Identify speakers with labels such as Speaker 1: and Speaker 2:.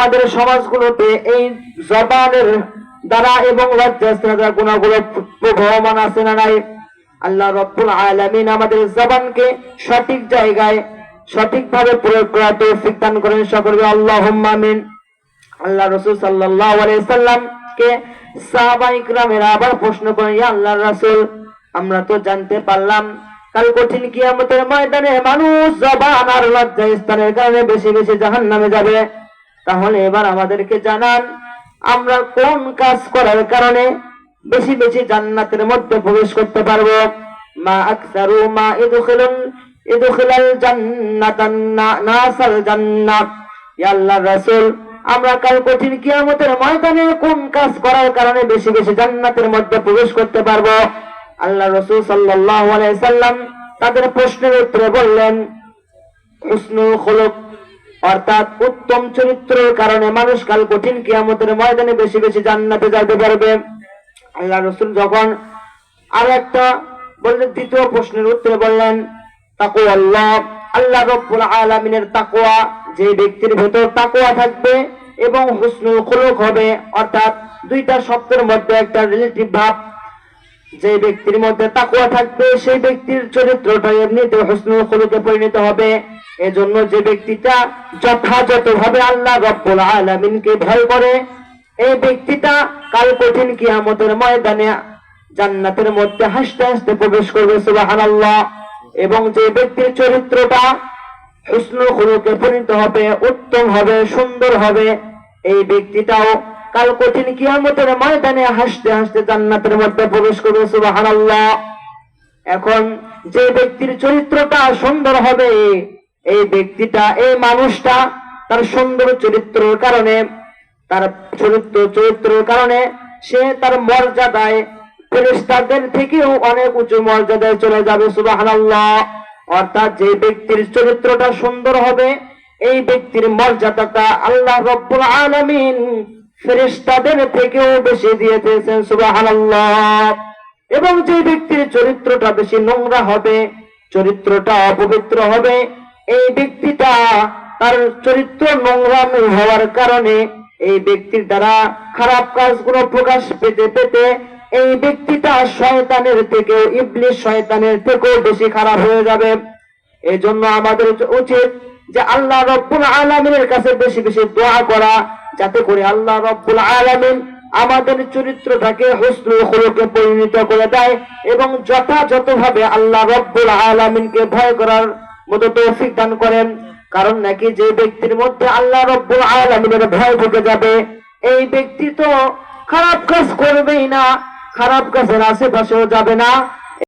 Speaker 1: আমাদের সমাজগুলোতে এই জবানের দ্বারা এবং লজ্জাস্থানের দ্বারা গুণাগুলো প্রবহমান আছে না নাই? আল্লাহ রাব্বুল আলামিন আমাদের জবানকে সঠিক জায়গায় সঠিকভাবে প্রয়োগ করার তৌফিক দান করেন। সকলে আল্লাহুম্মা আমিন। আল্লাহ রাসূল সাল্লাল্লাহু আলাইহি সাল্লামকে সাহাবায়ে কিরামেরা আবার প্রশ্ন করেন, ইয়া আল্লাহর রাসূল, আমরা তো জানতে পারলাম কাল কঠিন কিয়ামতের ময়দানে মানুষ জবান আর লজ্জা স্থানের কারণে বেশি বেশি জাহান্নামে যাবে। তাহলে এবার আমাদেরকে জানান, আমরা কোন কাজ করার কারণে বেশি বেশি জান্নাতের মধ্যে প্রবেশ করতে পারবো? মা আকসারু মা ইদখিলাল জান্নাতান নাসাল জান্নাত। ইয়া আল্লাহর রাসূল, আমরা কাল কঠিন কিয়ামতের ময়দানে কোন কাজ করার কারণে বেশি বেশি জান্নাতের মধ্যে প্রবেশ করতে পারবো? আল্লাহ রাসূল সাল্লাল্লাহু আলাইহি সাল্লাম তাদের প্রশ্নের উত্তরে বললেন, হুসনুল খুলুক, অর্থাৎ উত্তম চরিত্রের কারণে মানুষ কাল কঠিন কিয়ামতের ময়দানে বেশি বেশি জান্নাতে যেতে পারবে। আল্লাহ রাসূল যখন আর একটা বললেন, দ্বিতীয় প্রশ্নের উত্তরে বললেন, তাকওয়াল্লাহ, আল্লাহ রাব্বুল আলামিনের তাকওয়া, যে ব্যক্তির ভেতর তাকওয়া থাকবে এবং হুসনুল খুলুক হবে, অর্থাৎ দুইটা শব্দের মধ্যে একটা রিলেটিভ ভাব, যে ব্যক্তির মধ্যে তাকওয়া থাকবে সেই ব্যক্তির চরিত্রটা এমনিতে হুসনুল খুলুকে পরিণত হবে। এজন্য যে ব্যক্তিটা যথাযথভাবে আল্লাহ রাব্বুল আলামিনকে ভয় করে, এই ব্যক্তিটা কাল কঠিন কিয়ামতের ময়দানে জান্নাতের মধ্যে হাসতে হাসতে প্রবেশ করবে। সুবহানাল্লাহ। এবং যে ব্যক্তির চরিত্রটা হুসনুল খুলুকে পরিণত হবে, উত্তম হবে, সুন্দর হবে, এই ব্যক্তিটাও কাল কঠিন কিয়ামতের ময়দানে হাসতে হাসতে জান্নাতের মধ্যে প্রবেশ করবে। সুবহানাল্লাহ। এখন যে ব্যক্তির চরিত্রটা সুন্দর হবে, এই ব্যক্তিটা, এই মানুষটা তার সুন্দর চরিত্রের কারণে, তার চরিত্রের কারণে সে তার মর্যাদায় ফেরেশতাদের থেকেও অনেক উঁচু মর্যাদায় চলে যাবে। সুবহানাল্লাহ। অর্থাৎ যে ব্যক্তির চরিত্রটা সুন্দর হবে, এই ব্যক্তির মর্যাদাটা আল্লাহ রাব্বুল আলামিন ফেরেশতাদের থেকেও বেশি দিয়ে দিয়েছেন। সুবহানাল্লাহ। এবং যে ব্যক্তির চরিত্রটা বেশি নোংরা হবে, চরিত্রটা অপবিত্র হবে, এই ব্যক্তিটা তার চরিত্র নোংরামি হওয়ার কারণে এই ব্যক্তির দ্বারা খারাপ কাজগুলো প্রকাশ পেতে পেতে এই ব্যক্তিটা শয়তানের থেকেও, ইবলিস শয়তানের থেকেও বেশি খারাপ হয়ে যাবে। এই জন্য আমাদের উচিত যে আল্লাহ রাব্বুল আলামিনের কাছে বেশি বেশি দোয়া করা, যাতে করে আল্লাহ রাব্বুল আলামিন আমাদের চরিত্রটাকে হুসনুল খুলুকে পরিণত করে দেয় এবং যথাযথভাবে আল্লাহ রাব্বুল আলামিনকে ভয় করার মতো তৌফিক দান করেন। কারণ নাকি যে ব্যক্তির মধ্যে আল্লাহ রাব্বুল আলামিনের ভয় ঢুকে যাবে, এই ব্যক্তি তো খারাপ কাজ করবেই না, খারাপ কাজের আশেপাশেও যাবে না,